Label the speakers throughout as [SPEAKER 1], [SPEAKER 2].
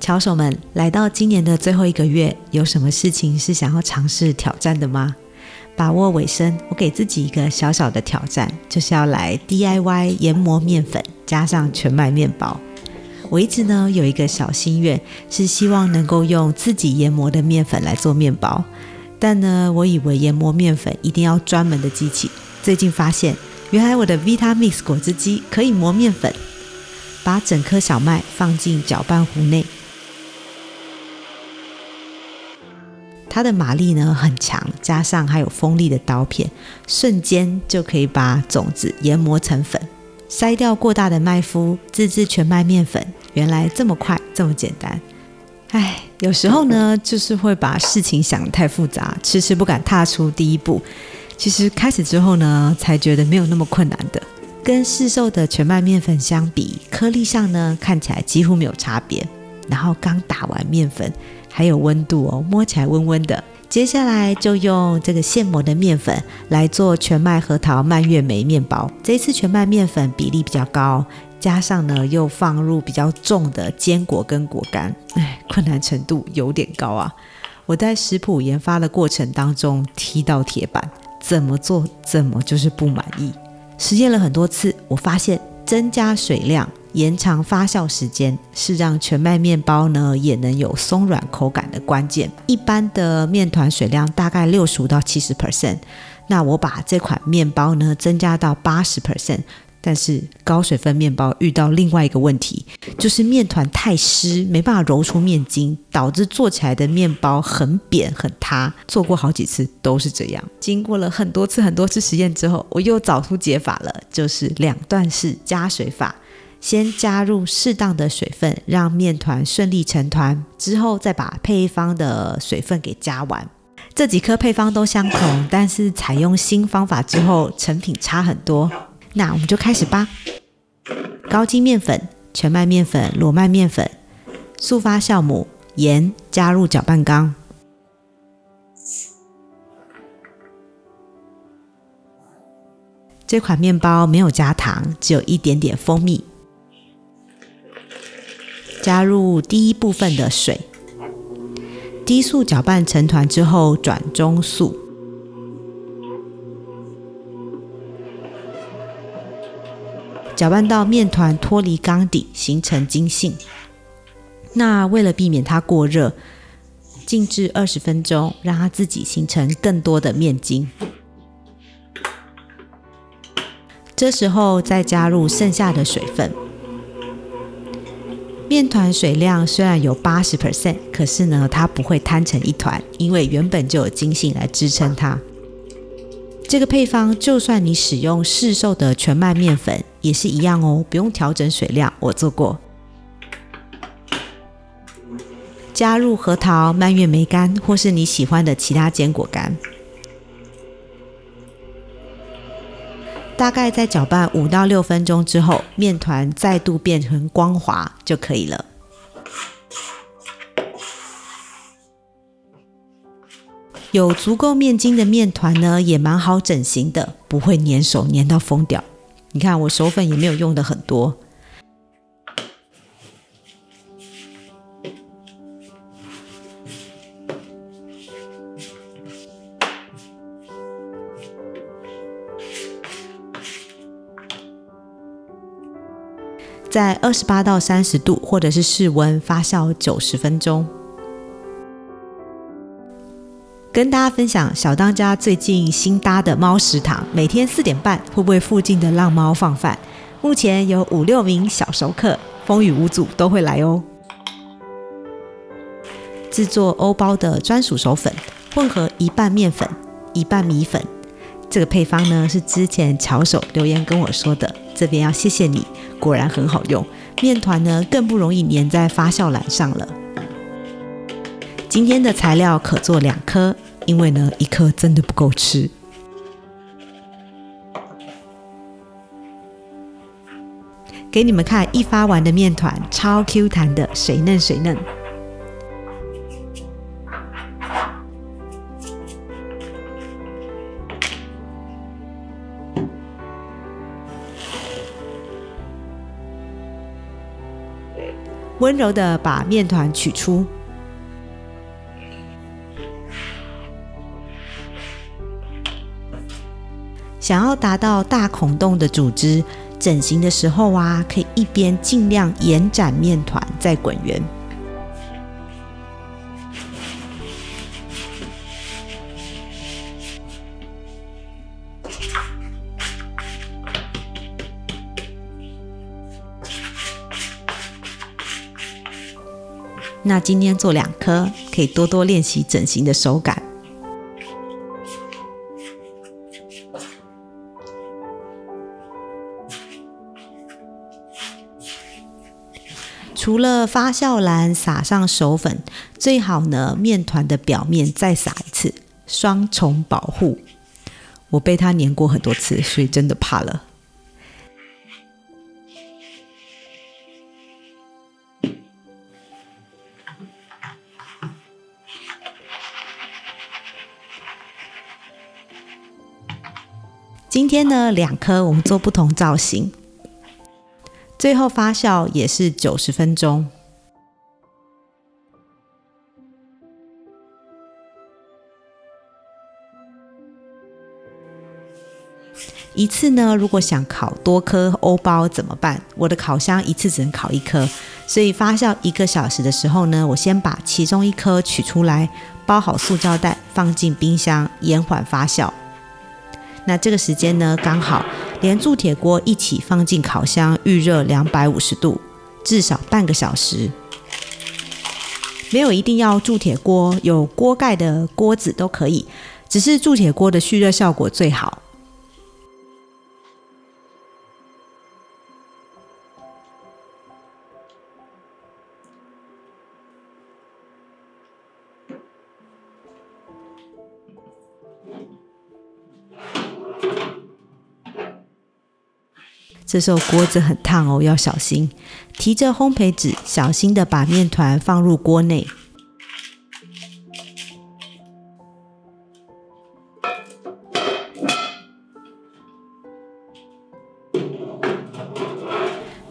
[SPEAKER 1] 巧手们，来到今年的最后一个月，有什么事情是想要尝试挑战的吗？把握尾声，我给自己一个小小的挑战，就是要来 DIY 研磨面粉加上全麦面包。我一直呢有一个小心愿，是希望能够用自己研磨的面粉来做面包，但呢我以为研磨面粉一定要专门的机器，最近发现原来我的 Vitamix 果汁机可以磨面粉，把整颗小麦放进搅拌壶内，它的马力呢很强，加上还有锋利的刀片，瞬间就可以把种子研磨成粉，筛掉过大的麦麸，自制全麦面粉。原来这么快这么简单。有时候呢就是会把事情想得太复杂，迟迟不敢踏出第一步。其实开始之后呢才觉得没有那么困难的。跟市售的全麦面粉相比，颗粒上呢看起来几乎没有差别，然后刚打完面粉还有温度哦，摸起来温温的。接下来就用这个现磨的面粉来做全麦核桃蔓越莓面包。这一次全麦面粉比例比较高，加上呢又放入比较重的坚果跟果干，困难程度有点高啊。我在食谱研发的过程当中踢到铁板，怎么做怎么就是不满意。实验了很多次，我发现增加水量延长发酵时间是让全麦面包呢也能有松软口感的关键。一般的面团水量大概65%到70%，那我把这款面包呢增加到80%。但是高水分面包遇到另外一个问题，就是面团太湿，没办法揉出面筋，导致做起来的面包很扁很塌。做过好几次都是这样。经过了很多次实验之后，我又找出解法了，就是2段式加水法。先加入适当的水分，让面团顺利成团，之后再把配方的水分给加完。这几颗配方都相同，但是采用新方法之后成品差很多。那我们就开始吧。高筋面粉、全麦面粉、裸麦面粉、速发酵母、盐，加入搅拌缸。这款面包没有加糖，只有一点点蜂蜜。加入第一部分的水，低速搅拌成团之后转中速。搅拌到面团脱离缸底，形成筋性。那为了避免它过热，静置20分钟，让它自己形成更多的面筋。这时候再加入剩下的水分。面团水量虽然有80%，可是呢，它不会摊成一团，因为原本就有筋性来支撑它。这个配方就算你使用市售的全麦面粉也是一样哦，不用调整水量，我做过。加入核桃、蔓越莓干或是你喜欢的其他坚果干。大概在搅拌5到6分钟之后，面团再度变成光滑就可以了。有足够面筋的面团呢，也蛮好整形的，不会粘手粘到疯掉。你看我手粉也没有用的很多。在28到30度或者是室温发酵90分钟。跟大家分享小当家最近新搭的猫食堂，每天4点半会不会附近的浪猫放饭？目前有5-6名小熟客，风雨无阻都会来哦。制作欧包的专属手粉，混合1半面粉1半米粉。这个配方呢是之前巧手留言跟我说的，这边要谢谢你，果然很好用。面团呢更不容易粘在发酵篮上了。今天的材料可做2颗，因为呢1颗真的不够吃。给你们看一发完的面团，超 Q 弹的，水嫩水嫩。温柔地把面团取出。想要达到大孔洞的组织，整形的时候啊，可以一边尽量延展面团，再滚圆。那今天做2颗，可以多多练习整形的手感。除了发酵篮撒上手粉，最好呢面团的表面再撒一次，双重保护。我被它粘过很多次，所以真的怕了。今天呢2颗我们做不同造型，最后发酵也是90分钟。一次呢，如果想烤多颗欧包怎么办？我的烤箱一次只能烤1颗，所以发酵1个小时的时候呢，我先把其中1颗取出来，包好塑胶袋，放进冰箱延缓发酵。那这个时间呢，刚好连铸铁锅一起放进烤箱预热250度，至少半个小时。没有一定要铸铁锅，有锅盖的锅子都可以，只是铸铁锅的蓄热效果最好。这时候锅子很烫哦，要小心。提着烘焙纸，小心的把面团放入锅内。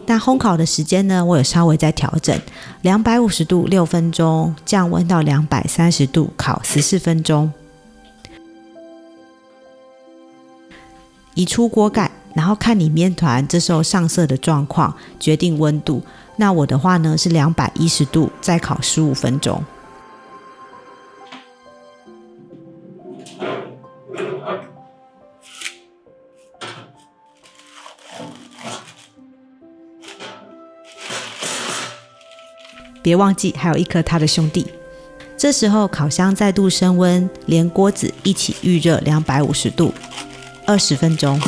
[SPEAKER 1] 那烘烤的时间呢，我有稍微再调整，250度6分钟，降温到230度烤14分钟。移出锅盖，然后看你面团这时候上色的状况，决定温度。那我的话呢是210度，再烤15分钟。别忘记还有1颗他的兄弟。这时候烤箱再度升温，连锅子一起预热250度20分钟。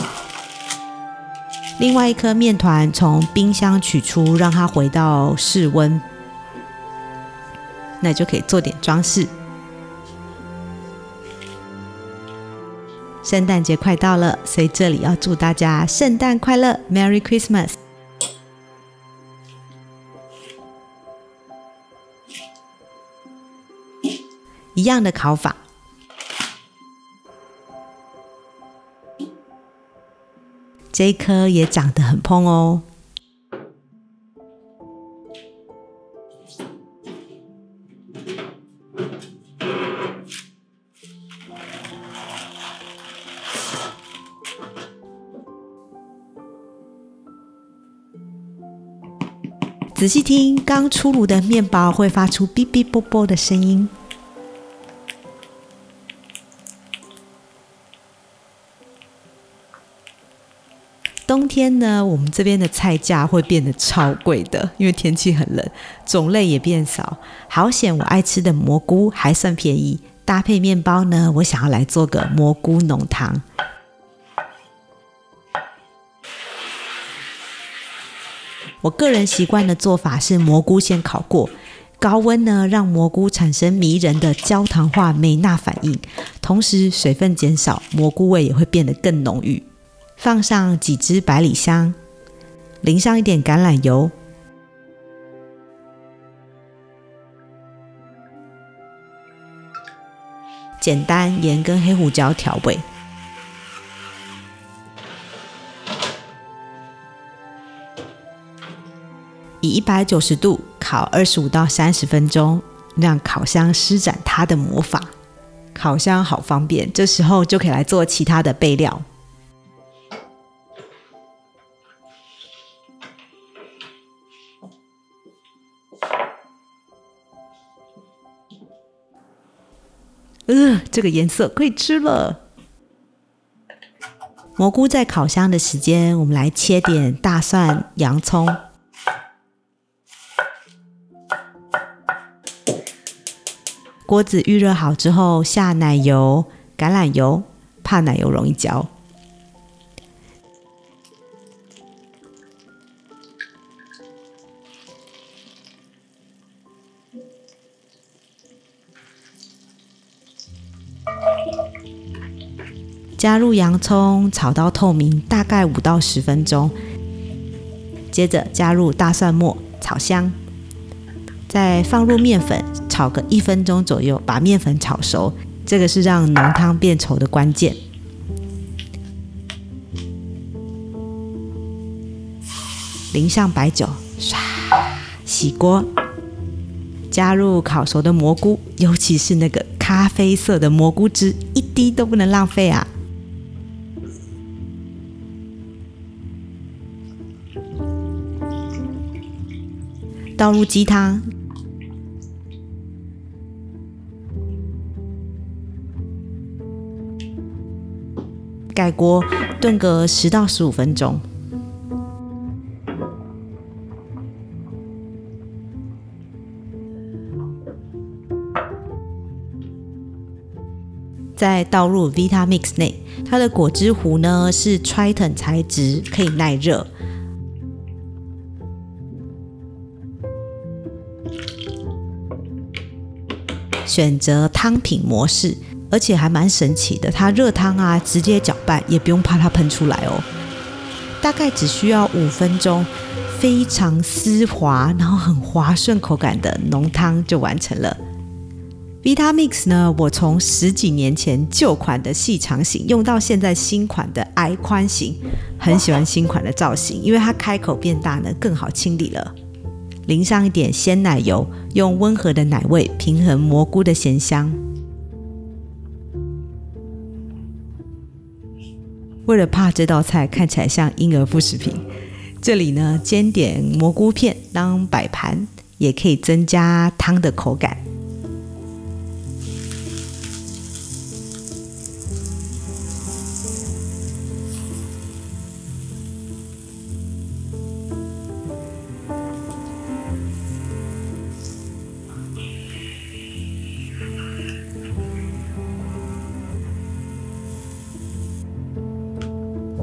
[SPEAKER 1] 另外1颗面团从冰箱取出，让它回到室温，那就可以做点装饰。圣诞节快到了，所以这里要祝大家圣诞快乐 ，Merry Christmas！ 一样的烤法。这一颗也长得很蓬哦。仔细听，刚出炉的面包会发出哔哔啵啵的声音。冬天呢，我们这边的菜价会变得超贵的，因为天气很冷，种类也变少。好险我爱吃的蘑菇还算便宜，搭配面包呢，我想要来做个蘑菇浓汤。我个人习惯的做法是蘑菇先烤过，高温呢让蘑菇产生迷人的焦糖化美钠反应，同时水分减少，蘑菇味也会变得更浓郁。放上几支百里香，淋上一点橄榄油，简单盐跟黑胡椒调味。以190度烤25到30分钟，让烤箱施展它的魔法。烤箱好方便，这时候就可以来做其他的备料。这个颜色可以吃了。蘑菇在烤箱的时间，我们来切点大蒜、洋葱。锅子预热好之后，下奶油、橄榄油，怕奶油容易焦。加入洋葱，炒到透明，大概5到10分钟。接着加入大蒜末，炒香。再放入面粉，炒个1分钟左右，把面粉炒熟。这个是让浓汤变稠的关键。淋上白酒，刷，洗锅。加入烤熟的蘑菇，尤其是那个咖啡色的蘑菇汁，一滴都不能浪费啊！倒入鸡汤，盖锅炖个10到15分钟。再倒入 Vitamix 内，它的果汁壶呢是 Triton 材质，可以耐热。选择汤品模式，而且还蛮神奇的，它热汤啊直接搅拌，也不用怕它喷出来哦。大概只需要5分钟，非常丝滑，然后很滑顺口感的浓汤就完成了。Vitamix 呢，我从10几年前旧款的细长型用到现在新款的矮宽型，很喜欢新款的造型，因为它开口变大呢，更好清理了。淋上一点鲜奶油，用温和的奶味平衡蘑菇的咸香。为了怕这道菜看起来像婴儿副食品，这里呢煎点蘑菇片当摆盘，也可以增加汤的口感。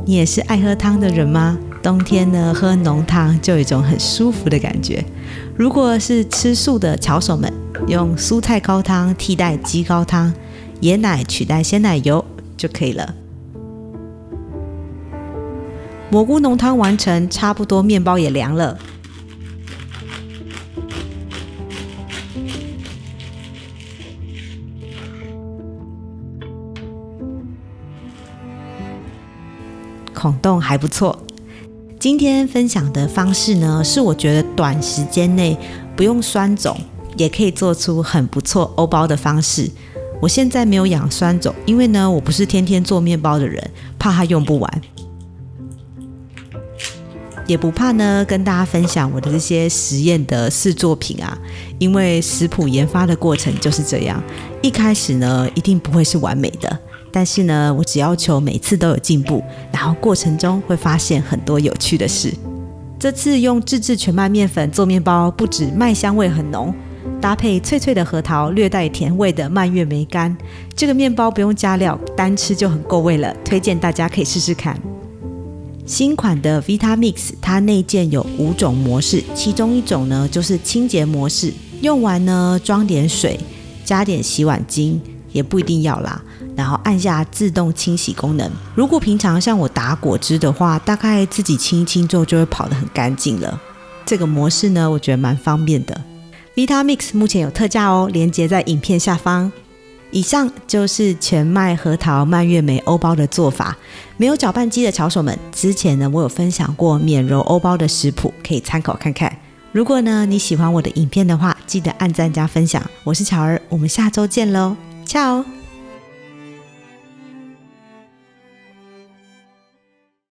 [SPEAKER 1] 你也是爱喝汤的人吗？冬天呢，喝浓汤就有一种很舒服的感觉。如果是吃素的巧手们，用蔬菜高汤替代鸡高汤，椰奶取代鲜奶油就可以了。蘑菇浓汤完成，差不多面包也凉了。孔洞还不错。今天分享的方式呢，是我觉得短时间内不用酸种，也可以做出很不错欧包的方式。我现在没有养酸种，因为呢，我不是天天做面包的人，怕它用不完。也不怕呢，跟大家分享我的这些实验的试作品啊，因为食谱研发的过程就是这样，一开始呢，一定不会是完美的。但是呢，我只要求每次都有进步，然后过程中会发现很多有趣的事。这次用自制全麦面粉做面包，不止麦香味很浓，搭配脆脆的核桃、略带甜味的蔓越莓干，这个面包不用加料，单吃就很够味了。推荐大家可以试试看。新款的 Vitamix 它内建有5种模式，其中一种呢就是清洁模式，用完呢装点水，加点洗碗精，也不一定要啦。然后按下自动清洗功能。如果平常像我打果汁的话，大概自己清一清之后就会跑得很干净了。这个模式呢，我觉得蛮方便的。Vitamix 目前有特价哦，连结在影片下方。以上就是全麦核桃蔓越莓欧包的做法。没有搅拌机的巧手们，之前呢我有分享过免揉欧包的食谱，可以参考看看。如果呢你喜欢我的影片的话，记得按赞加分享。我是巧儿，我们下周见咯，Ciao。